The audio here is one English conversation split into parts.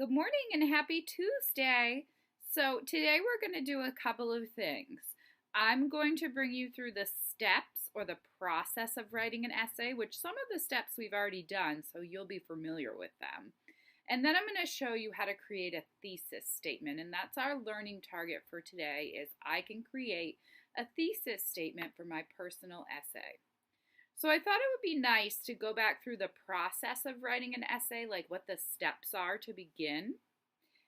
Good morning and happy Tuesday. So, today we're going to do a couple of things. I'm going to bring you through the steps or the process of writing an essay, which some of the steps we've already done, so you'll be familiar with them. And then I'm going to show you how to create a thesis statement, and that's our learning target for today is I can create a thesis statement for my personal essay. So I thought it would be nice to go back through the process of writing an essay, like what the steps are to begin.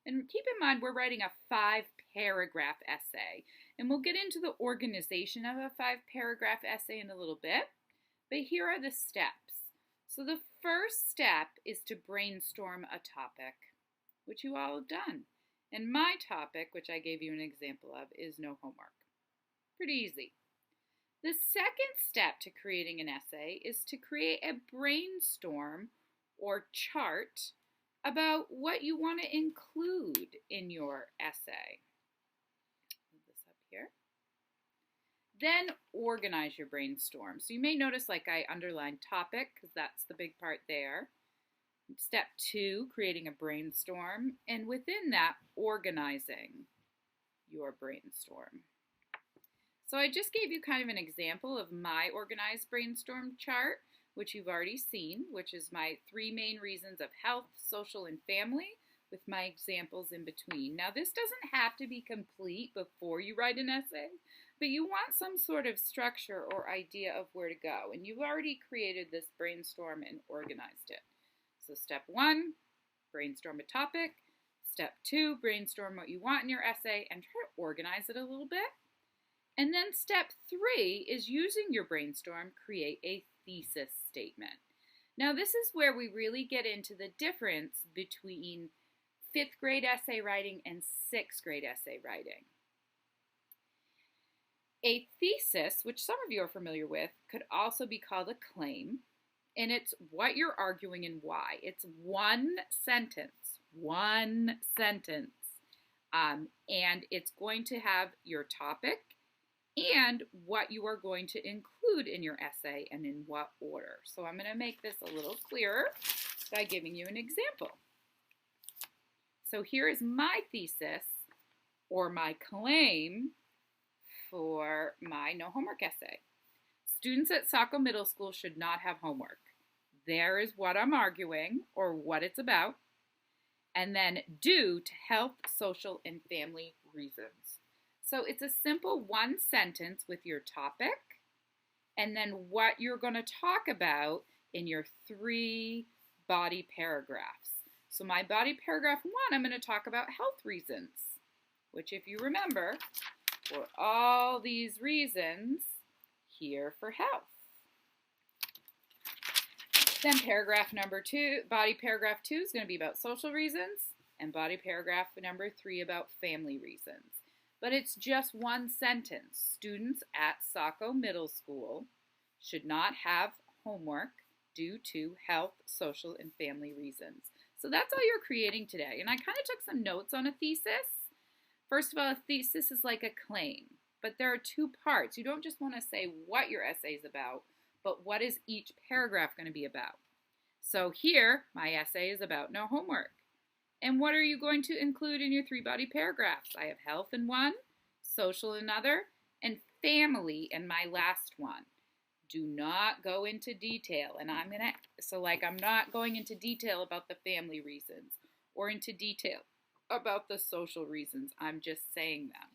And keep in mind, we're writing a 5-paragraph essay. And we'll get into the organization of a 5-paragraph essay in a little bit. But here are the steps. So the first step is to brainstorm a topic, which you all have done. And my topic, which I gave you an example of, is no homework. Pretty easy. The second step to creating an essay is to create a brainstorm or chart about what you want to include in your essay. Move this up here. Then organize your brainstorm. So you may notice like I underlined topic because that's the big part there. Step 2, creating a brainstorm. And within that, organizing your brainstorm. So I just gave you kind of an example of my organized brainstorm chart, which you've already seen, which is my 3 main reasons of health, social, and family, with my examples in between. Now, this doesn't have to be complete before you write an essay, but you want some sort of structure or idea of where to go, and you've already created this brainstorm and organized it. So step 1, brainstorm a topic. Step 2, brainstorm what you want in your essay and try to organize it a little bit. And then step 3 is using your brainstorm, create a thesis statement. Now this is where we really get into the difference between 5th grade essay writing and 6th grade essay writing. A thesis, which some of you are familiar with, could also be called a claim, and it's what you're arguing and why. It's one sentence, and it's going to have your topic and what you are going to include in your essay and in what order. So I'm going to make this a little clearer by giving you an example. So here is my thesis or my claim for my no homework essay. Students at Saco Middle School should not have homework. There is what I'm arguing or what it's about. And then due to health, social, and family reasons. So it's a simple one sentence with your topic and then what you're going to talk about in your 3 body paragraphs. So my body paragraph 1, I'm going to talk about health reasons, which if you remember, were all these reasons here for health. Then paragraph number 2, body paragraph 2 is going to be about social reasons and body paragraph number 3 about family reasons. But it's just one sentence. Students at Saco Middle School should not have homework due to health, social, and family reasons. So that's all you're creating today. And I kind of took some notes on a thesis. First of all, a thesis is like a claim, but there are 2 parts. You don't just want to say what your essay is about, but what is each paragraph going to be about. So here, my essay is about no homework. And what are you going to include in your 3 body paragraphs? I have health in 1, social in another, and family in my last one. Do not go into detail. And I'm not going into detail about the family reasons or into detail about the social reasons. I'm just saying them.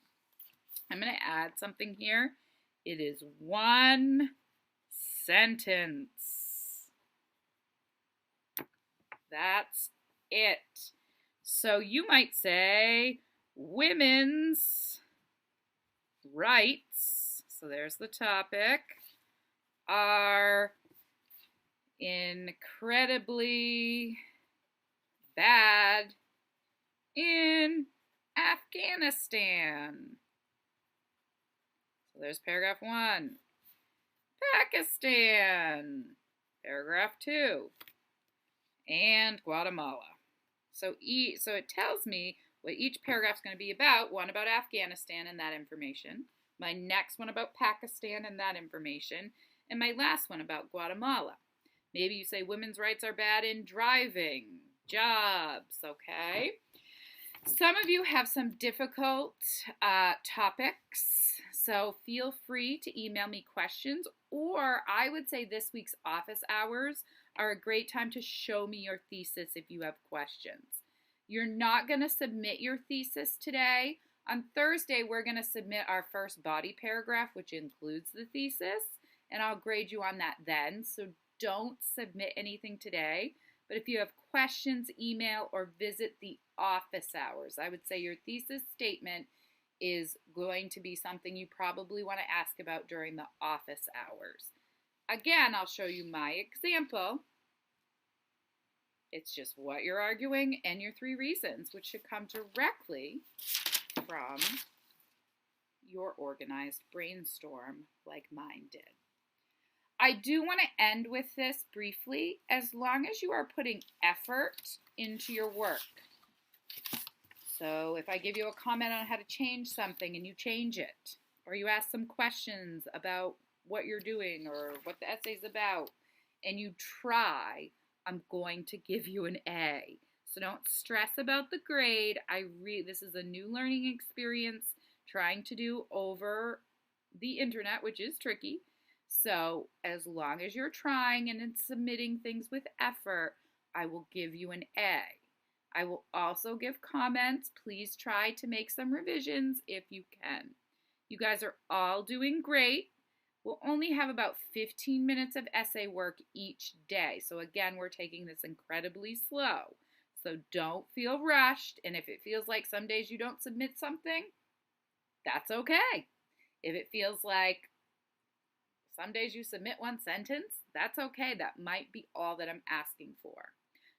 I'm going to add something here. It is one sentence. That's it. So you might say women's rights, so there's the topic, are incredibly bad in Afghanistan. So there's paragraph 1. Pakistan, paragraph 2, and Guatemala. So it tells me what each paragraph is going to be about. One about Afghanistan and that information. My next one about Pakistan and that information. And my last one about Guatemala. Maybe you say women's rights are bad in driving. jobs, okay? Some of you have some difficult topics, so feel free to email me questions, or I would say this week's office hours are a great time to show me your thesis if you have questions. You're not going to submit your thesis today. On Thursday, we're going to submit our first body paragraph, which includes the thesis, and I'll grade you on that then, so don't submit anything today. But if you have questions, email or visit the office hours. I would say your thesis statement is going to be something you probably want to ask about during the office hours. Again, I'll show you my example. It's just what you're arguing and your 3 reasons, which should come directly from your organized brainstorm like mine did. I do want to end with this briefly, as long as you are putting effort into your work. So if I give you a comment on how to change something and you change it, or you ask some questions about what you're doing or what the essay's about, and you try, I'm going to give you an A. So don't stress about the grade. This is a new learning experience trying to do over the internet, which is tricky. So as long as you're trying and submitting things with effort, I will give you an A. I will also give comments. Please try to make some revisions if you can. You guys are all doing great. We'll only have about 15 minutes of essay work each day. So again, we're taking this incredibly slow. So don't feel rushed. And if it feels like some days you don't submit something, that's okay. If it feels like some days you submit one sentence, that's okay. That might be all that I'm asking for.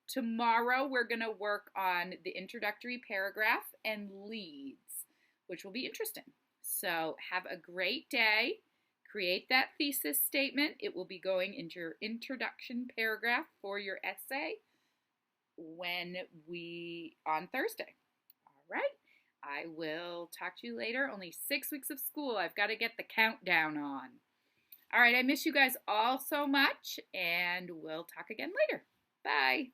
Tomorrow, we're going to work on the introductory paragraph and leads, which will be interesting. So have a great day. Create that thesis statement. It will be going into your introduction paragraph for your essay on Thursday. All right. I will talk to you later. Only 6 weeks of school. I've got to get the countdown on. All right, I miss you guys all so much, and we'll talk again later. Bye.